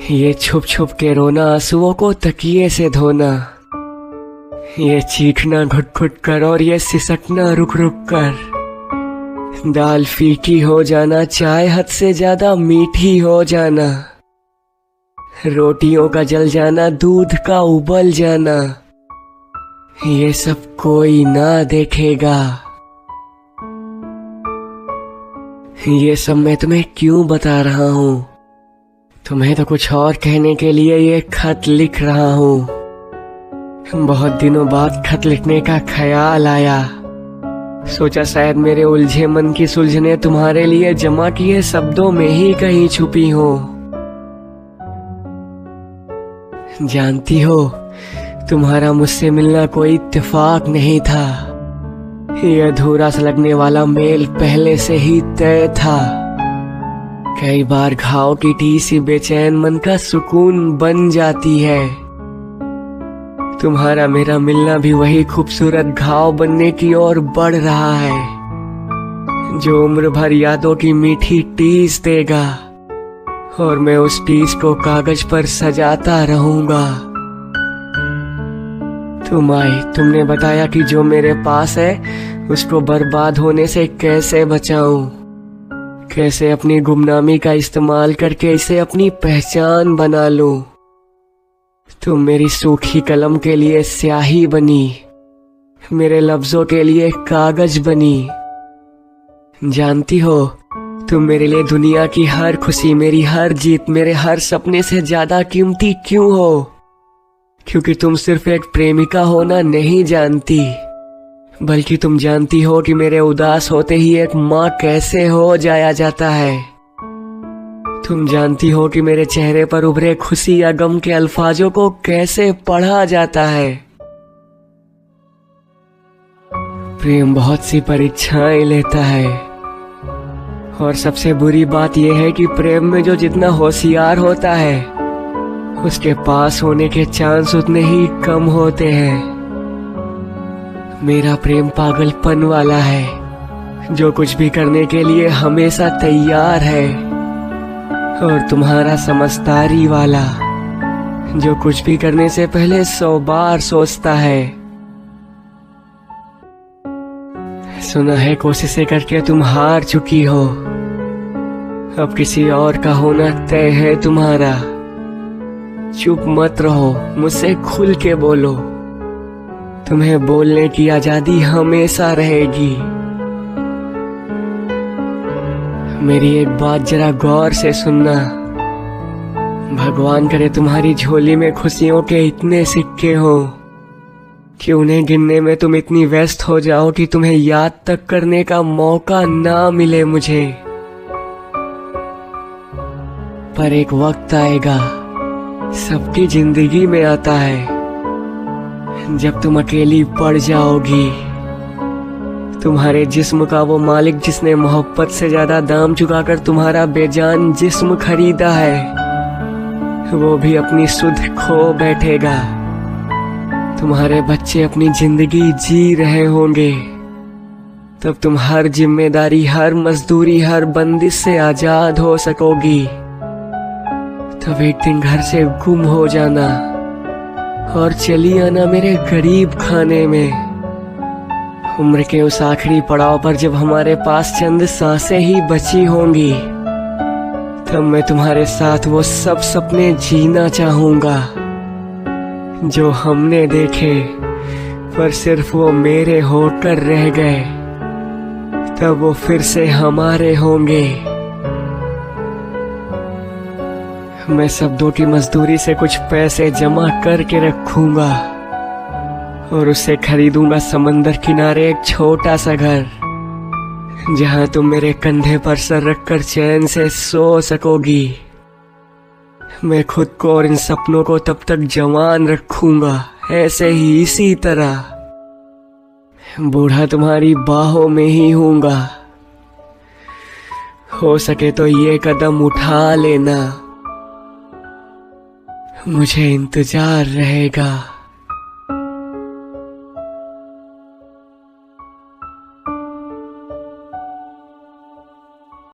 ये छुप छुप के रोना, आंसुओं को तकिए से धोना, ये चीखना घुट घुट कर और ये सिसकना रुक रुक कर, दाल फीकी हो जाना, चाय हद से ज्यादा मीठी हो जाना, रोटियों का जल जाना, दूध का उबल जाना, ये सब कोई ना देखेगा। ये सब मैं तुम्हें क्यों बता रहा हूँ? तुम्हें तो कुछ और कहने के लिए ये खत लिख रहा हूँ। बहुत दिनों बाद खत लिखने का ख्याल आया। सोचा शायद मेरे उलझे मन की सुलझने तुम्हारे लिए जमा किए शब्दों में ही कहीं छुपी हो। जानती हो, तुम्हारा मुझसे मिलना कोई इत्तेफाक नहीं था। ये अधूरा सा लगने वाला मेल पहले से ही तय था। कई बार घाव की टीसी बेचैन मन का सुकून बन जाती है। तुम्हारा मेरा मिलना भी वही खूबसूरत घाव बनने की ओर बढ़ रहा है, जो उम्र भर यादों की मीठी टीस देगा और मैं उस टीस को कागज पर सजाता रहूंगा। तुम आई, तुमने बताया कि जो मेरे पास है उसको बर्बाद होने से कैसे बचाऊं, कैसे अपनी गुमनामी का इस्तेमाल करके इसे अपनी पहचान बना लूं। तुम मेरी सूखी कलम के लिए स्याही बनी, मेरे लफ्जों के लिए कागज बनी। जानती हो, तुम मेरे लिए दुनिया की हर खुशी, मेरी हर जीत, मेरे हर सपने से ज्यादा कीमती क्यों हो? क्योंकि तुम सिर्फ एक प्रेमिका होना नहीं जानती, बल्कि तुम जानती हो कि मेरे उदास होते ही एक माँ कैसे हो जाया जाता है। तुम जानती हो कि मेरे चेहरे पर उभरे खुशी या गम के अल्फाजों को कैसे पढ़ा जाता है। प्रेम बहुत सी परीक्षाएं लेता है, और सबसे बुरी बात यह है कि प्रेम में जो जितना होशियार होता है, उसके पास होने के चांस उतने ही कम होते हैं। मेरा प्रेम पागलपन वाला है, जो कुछ भी करने के लिए हमेशा तैयार है, और तुम्हारा समझदारी वाला, जो कुछ भी करने से पहले 100 बार सोचता है। सुना है कोशिशें करके तुम हार चुकी हो, अब किसी और का होना तय है तुम्हारा। चुप मत रहो, मुझसे खुल के बोलो, तुम्हें बोलने की आजादी हमेशा रहेगी। मेरी एक बात जरा गौर से सुनना। भगवान करे तुम्हारी झोली में खुशियों के इतने सिक्के हो कि उन्हें गिनने में तुम इतनी व्यस्त हो जाओ कि तुम्हें याद तक करने का मौका ना मिले मुझे। पर एक वक्त आएगा, सबकी जिंदगी में आता है, जब तुम अकेली पड़ जाओगी। तुम्हारे जिस्म का वो मालिक जिसने मोहब्बत से ज्यादा दाम चुकाकर तुम्हारा बेजान जिस्म खरीदा है, वो भी अपनी सुध खो बैठेगा। तुम्हारे बच्चे अपनी जिंदगी जी रहे होंगे, तब तुम हर जिम्मेदारी, हर मजदूरी, हर बंदिश से आजाद हो सकोगी। तब एक दिन घर से गुम हो जाना और चली आना मेरे गरीब खाने में। उम्र के उस आखिरी पड़ाव पर जब हमारे पास चंद सांसें ही बची होंगी, तब मैं तुम्हारे साथ वो सब सपने जीना चाहूंगा जो हमने देखे, पर सिर्फ वो मेरे होकर रह गए। तब वो फिर से हमारे होंगे। मैं शब्दों की मजदूरी से कुछ पैसे जमा करके रखूंगा और उससे खरीदूंगा समंदर किनारे एक छोटा सा घर, जहां तुम मेरे कंधे पर सर रखकर चैन से सो सकोगी। मैं खुद को और इन सपनों को तब तक जवान रखूंगा, ऐसे ही इसी तरह। बूढ़ा तुम्हारी बाहों में ही हूंगा। हो सके तो ये कदम उठा लेना, मुझे इंतजार रहेगा।